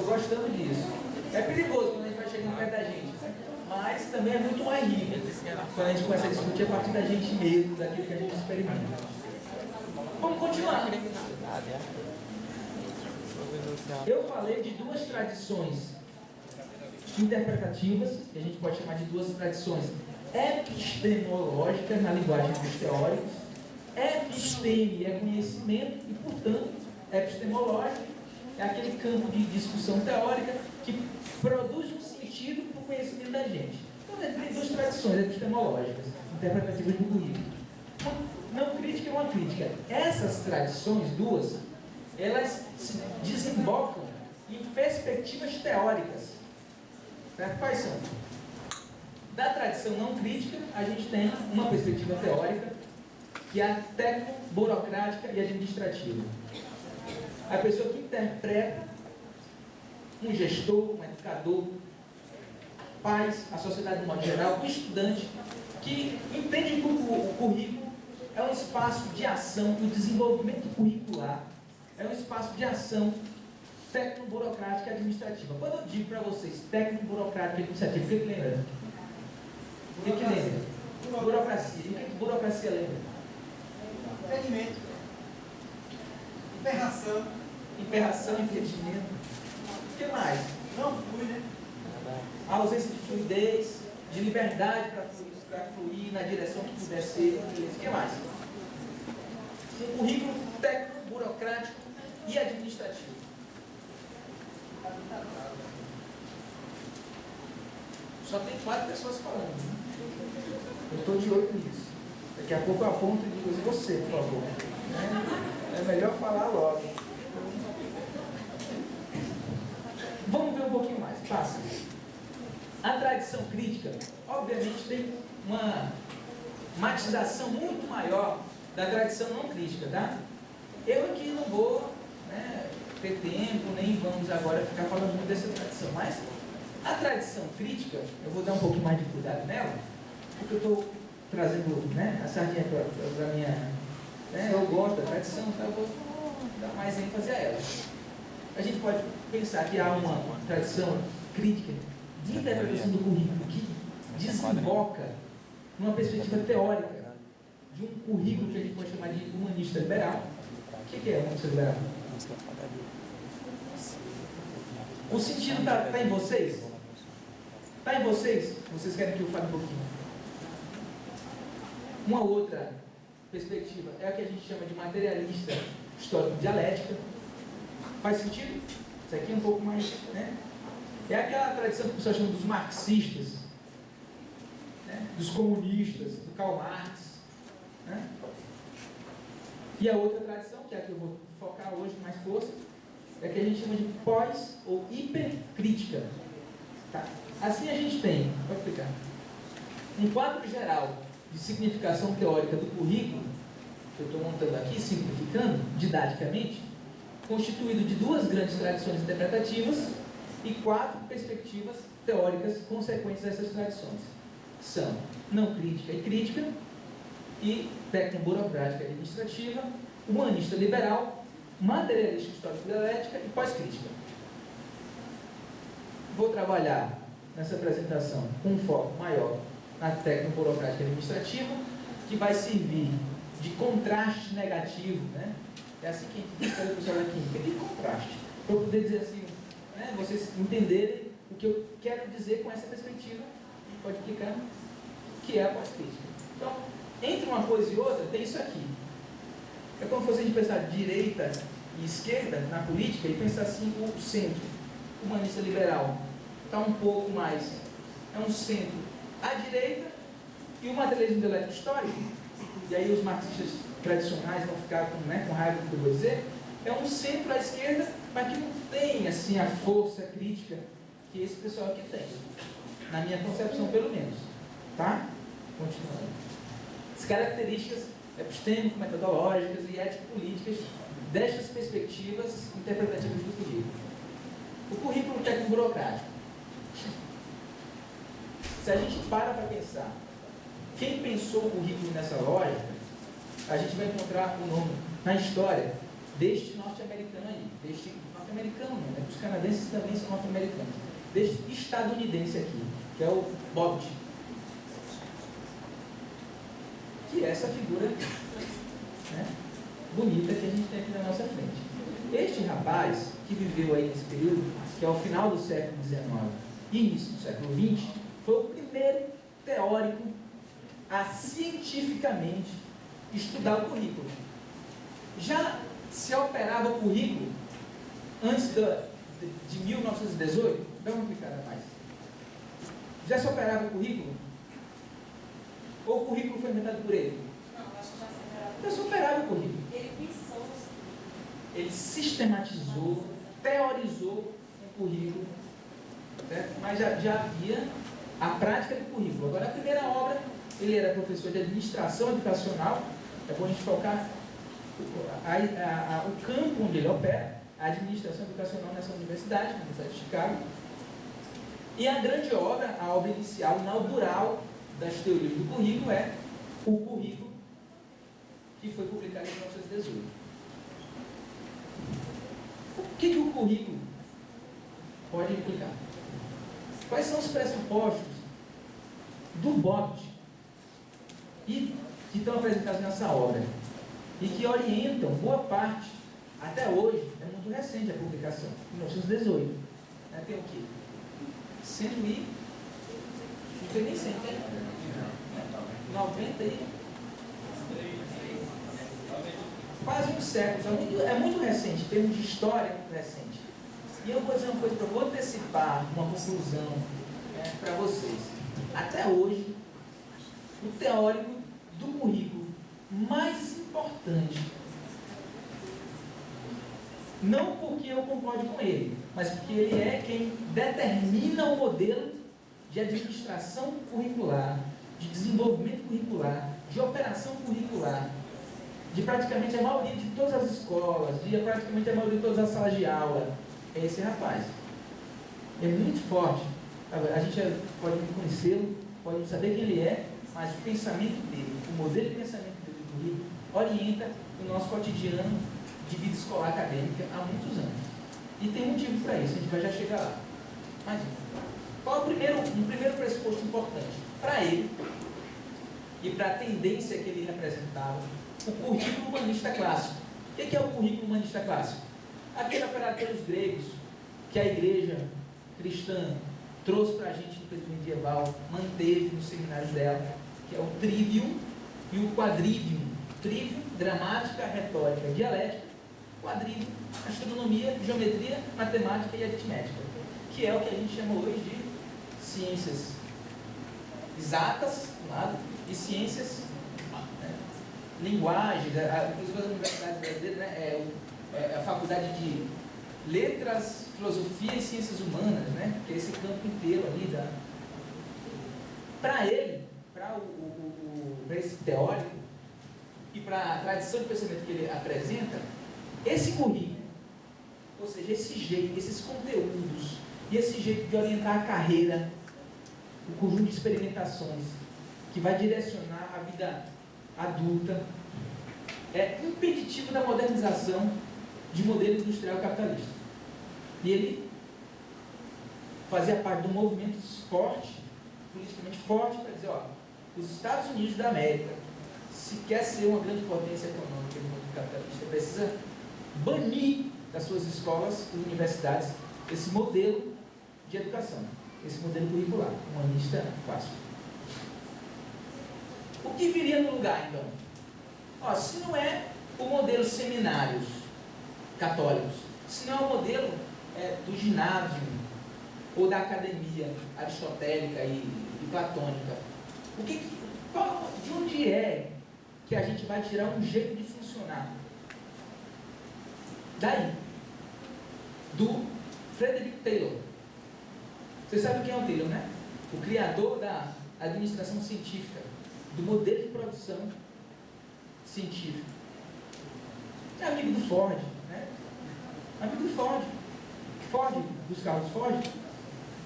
gostando disso. É perigoso quando a gente vai chegando perto da gente, mas também é muito mais rico quando a gente começa a discutir a partir da gente mesmo, daquilo que a gente experimenta. Vamos continuar. Eu falei de duas tradições interpretativas, que a gente pode chamar de duas tradições epistemológicas na linguagem dos teóricos. Episteme é conhecimento e, portanto, epistemológico é aquele campo de discussão teórica que produz um sentido para o conhecimento da gente. Então, tem duas tradições epistemológicas, interpretativas do currículo. Uma não crítica e uma crítica. Essas tradições, duas, elas se desembocam em perspectivas teóricas. Certo? Quais são? Da tradição não crítica, a gente tem uma perspectiva teórica, que é a técnico-burocrática e administrativa. A pessoa que interpreta, um gestor, um educador, pais, a sociedade de modo geral, um estudante, que entende que o currículo é um espaço de ação, o desenvolvimento curricular é um espaço de ação técnico-burocrática e administrativa. Quando eu digo para vocês técnico-burocrática e administrativa, o que lembra? O que lembra? Burocracia. E o que burocracia lembra? Impedimento. Emperração, impedimento. O que mais? Não flui, né? A ausência de fluidez, de liberdade para fluir na direção que puder ser. O que mais? Um currículo técnico, burocrático e administrativo. Só tem 4 pessoas falando. Eu estou de olho nisso. Daqui a pouco eu aponto e digo, você, por favor. É melhor falar logo. Vamos ver um pouquinho mais. Passa. A tradição crítica, obviamente, tem uma matização muito maior da tradição não crítica, tá? Eu aqui não vou ter tempo, nem vamos agora ficar falando muito dessa tradição, mas a tradição crítica, eu vou dar um pouquinho mais de cuidado nela, porque eu estou trazendo a sardinha para minha... eu gosto da tradição, então eu vou dar mais ênfase a ela. A gente pode pensar que há uma tradição crítica de interpretação do currículo que desemboca numa perspectiva teórica de um currículo que a gente pode chamar de humanista liberal. O que é humanista liberal? O sentido está em vocês? Está em vocês? Vocês querem que eu fale um pouquinho? Uma outra perspectiva é a que a gente chama de materialista histórico-dialética. Faz sentido? Isso aqui é um pouco mais... É aquela tradição que o pessoal chama dos marxistas, dos comunistas, do Karl Marx. E a outra tradição, que é a que eu vou focar hoje com mais força, é a que a gente chama de pós- ou hipercrítica. Tá. Assim a gente tem, vou explicar, um quadro geral de significação teórica do currículo, que eu estou montando aqui, simplificando, didaticamente, constituído de 2 grandes tradições interpretativas e 4 perspectivas teóricas consequentes dessas tradições. São não crítica e crítica, e técnico-burocrática e administrativa, humanista liberal, materialista histórico-dialética e pós-crítica. Vou trabalhar nessa apresentação com um foco maior na técnico-burocrática e administrativa, que vai servir de contraste negativo, É assim que a gente fala o pessoal da química, de contraste, para eu poder dizer assim, vocês entenderem o que eu quero dizer com essa perspectiva, a gente pode clicar, que é a pós-crítica. Então, entre uma coisa e outra, tem isso aqui. É como se fosse a gente pensar direita e esquerda na política e pensar assim o centro, humanista liberal, está um pouco mais, é um centro à direita e o materialismo dialético histórico, e aí os marxistas tradicionais vão ficar com raiva do que eu vou dizer, é um centro à esquerda, mas que não tem assim a força crítica que esse pessoal aqui tem, na minha concepção pelo menos. Tá? Continuando. As características epistêmico-metodológicas e ético-políticas destas perspectivas interpretativas do currículo. O currículo técnico-burocrático. Se a gente para pensar, quem pensou o currículo nessa lógica, a gente vai encontrar o nome na história deste norte-americano aí, deste norte-americano, né? Os canadenses também são norte-americanos, deste estadunidense aqui, que é o Bobbitt, que é essa figura, né, bonita que a gente tem aqui na nossa frente. Este rapaz, que viveu aí nesse período, que é o final do século XIX e início do século XX, foi o primeiro teórico a cientificamente estudar o currículo. Já se operava o currículo antes de 1918? Dá uma clicada mais. Já se operava o currículo? Ou o currículo foi inventado por ele? Não, acho que já se operava. Já se operava o currículo. Ele pensou nos... Ele sistematizou, teorizou o currículo, certo? Mas já havia a prática do currículo. Agora, a primeira obra, ele era professor de administração educacional. É bom a gente focar o campo onde ele opera, a administração educacional nessa universidade, na Universidade de Chicago. E a grande obra, a obra inicial, inaugural das teorias do currículo é o currículo, que foi publicado em 1918. O que o currículo pode implicar? Quais são os pressupostos do Bobbitt e que estão apresentados nessa obra e que orientam boa parte, até hoje, é muito recente a publicação, em 1918. Né? Tem o quê? 100 e... não tem nem 100, tem? 90 e... quase um século. É muito recente, em termos de história, é muito recente. E eu vou dizer uma coisa para vou antecipar uma conclusão, né, para vocês. Até hoje, o teórico do currículo mais importante, não porque eu concorde com ele, mas porque ele é quem determina o modelo de administração curricular, de desenvolvimento curricular, de operação curricular, de praticamente a maioria de todas as escolas, de praticamente a maioria de todas as salas de aula, é esse rapaz. É muito forte. A gente pode conhecê-lo, pode saber quem ele é, mas o pensamento dele, o modelo de pensamento dele do currículo, orienta o nosso cotidiano de vida escolar acadêmica há muitos anos. E tem um motivo para isso, a gente vai já chegar lá. Mas qual é o primeiro pressuposto importante? Para ele, e para a tendência que ele representava, o currículo humanista clássico. O que é o currículo humanista clássico? Aquele operado pelos gregos, que a igreja cristã trouxe para a gente no período medieval, manteve nos seminários dela, que é o trivium e o quadrivium. Trivium, gramática, retórica, dialética. Quadrivium, astronomia, geometria, matemática e aritmética, que é o que a gente chama hoje de ciências exatas, de um lado, e ciências, linguagens, inclusive as universidades brasileiras, né, a faculdade de letras, filosofia e ciências humanas, né, que é esse campo inteiro ali para ele, para esse teórico e para a tradição de pensamento que ele apresenta, esse currículo, ou seja, esse jeito, esses conteúdos e esse jeito de orientar a carreira, o conjunto de experimentações que vai direcionar a vida adulta, é impeditivo da modernização de modelo industrial capitalista. E ele fazia parte de um movimento forte, politicamente forte, para dizer, os Estados Unidos da América, se quer ser uma grande potência econômica do mundo capitalista, precisa banir das suas escolas e universidades esse modelo de educação, esse modelo curricular, humanista clássico. O que viria no lugar, então? Se não é o modelo seminários católicos, se não é o modelo do ginásio ou da academia aristotélica e platônica, de onde é que a gente vai tirar um jeito de funcionar? Daí, do Frederick Taylor. Você sabe quem é o Taylor, né? O criador da administração científica, do modelo de produção científica. É amigo do Ford, né? Amigo do Ford. Dos carros Ford,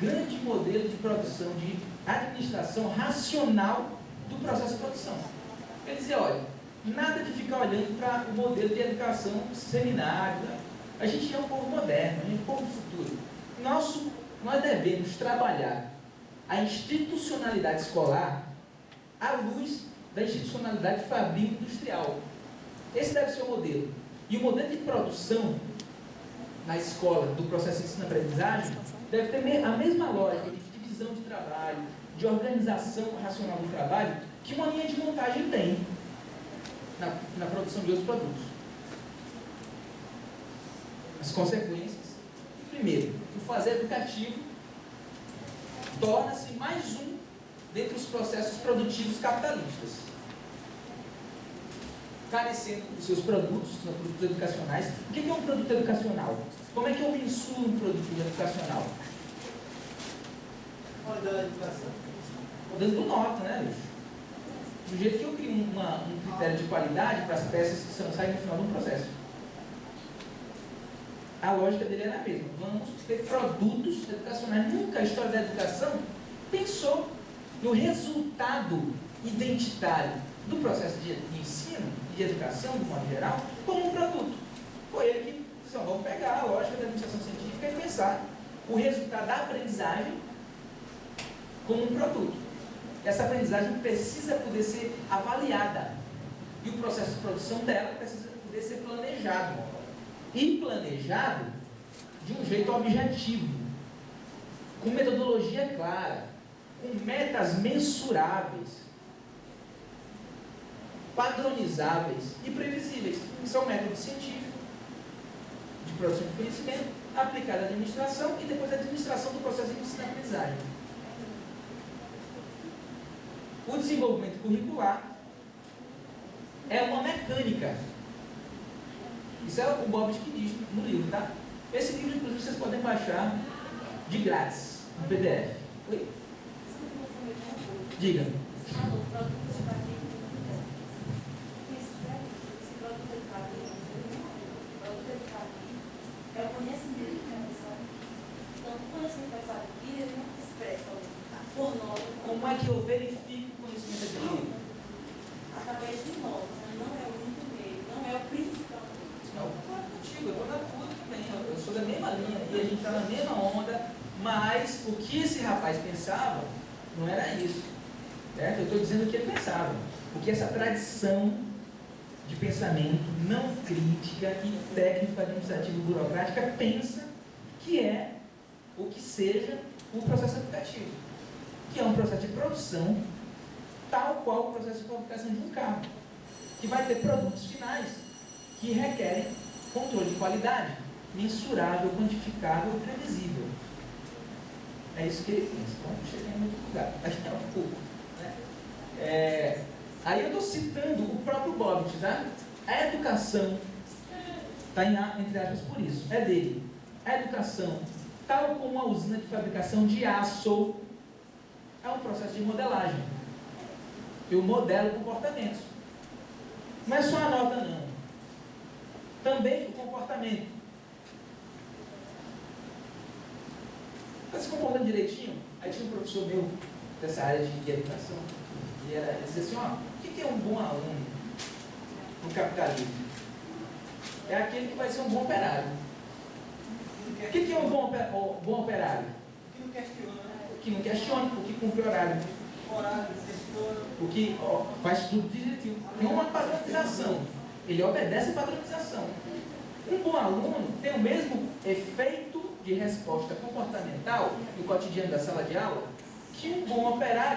grande modelo de produção, de administração racional do processo de produção. Ele dizia, olha, Nada de ficar olhando para o modelo de educação seminário. Né? A gente é um povo moderno, a gente é um povo do futuro. Nós devemos trabalhar a institucionalidade escolar à luz da institucionalidade fabril-industrial. Esse deve ser o modelo. E o modelo de produção na escola do processo de ensino-aprendizagem deve ter a mesma lógica de divisão de trabalho, de organização racional do trabalho que uma linha de montagem tem na produção de outros produtos. As consequências. Primeiro, o fazer educativo torna-se mais um dentre os processos produtivos capitalistas, carecendo dos seus produtos educacionais. O que é um produto educacional? Como é que eu mensuro um produto educacional? Qualidade da educação. Dando nota, né, Luiz? Do jeito que eu crio um critério de qualidade para as peças que saem no final de um processo. A lógica dele era a mesma. Vamos ter produtos educacionais. Nunca a história da educação pensou no resultado identitário do processo de ensino e de educação, de modo geral, como um produto. Foi ele que disse, vamos pegar a lógica da administração científica e pensar o resultado da aprendizagem como um produto. Essa aprendizagem precisa poder ser avaliada. E o processo de produção dela precisa poder ser planejado. E planejado de um jeito objetivo, com metodologia clara, com metas mensuráveis, padronizáveis e previsíveis. Isso é um método científico de produção de conhecimento, aplicado à administração e depois à administração do processo de ensino-aprendizagem. O desenvolvimento curricular é uma mecânica. Isso é o Bobbit que diz no livro, tá? Esse livro, inclusive, vocês podem baixar de grátis, no PDF. Oi? Diga. É o conhecimento que a pessoa. Então, o conhecimento da família, ele não se expressa por nós. Como é que eu verifico o conhecimento adquirido? Através de nós, mas não é o único meio, não é o principal. Não, concordo contigo, eu estou na tua também. Eu sou da mesma linha e a gente está na mesma onda, mas o que esse rapaz pensava não era isso. Certo? Eu estou dizendo o que ele pensava. Porque essa tradição de pensamento não crítica e técnico-administrativo burocrática pensa que é o que seja o processo educativo, que é um processo de produção tal qual o processo de fabricação de um carro, que vai ter produtos finais que requerem controle de qualidade, mensurável, quantificável e previsível. É isso que ele pensa. Então, cheguei em muito lugar, daqui a pouco. Né? Aí eu estou citando o próprio Bobbit, tá? A educação, está entre aspas por isso, é dele. A educação, tal como a usina de fabricação de aço, é um processo de modelagem. Eu modelo comportamentos. Não é só a nota, não. Também o comportamento. Está se comportando direitinho? Aí tinha um professor meu dessa área de educação. Ele dizia assim, o que é um bom aluno no capitalismo? É aquele que vai ser um bom operário. O que é um bom operário? O que não questiona, né? O que não questiona, o que cumpre horário. Horário, gestiona. O que faz tudo direitinho. Tem uma padronização. Ele obedece a padronização. Um bom aluno tem o mesmo efeito de resposta comportamental no cotidiano da sala de aula que um bom operário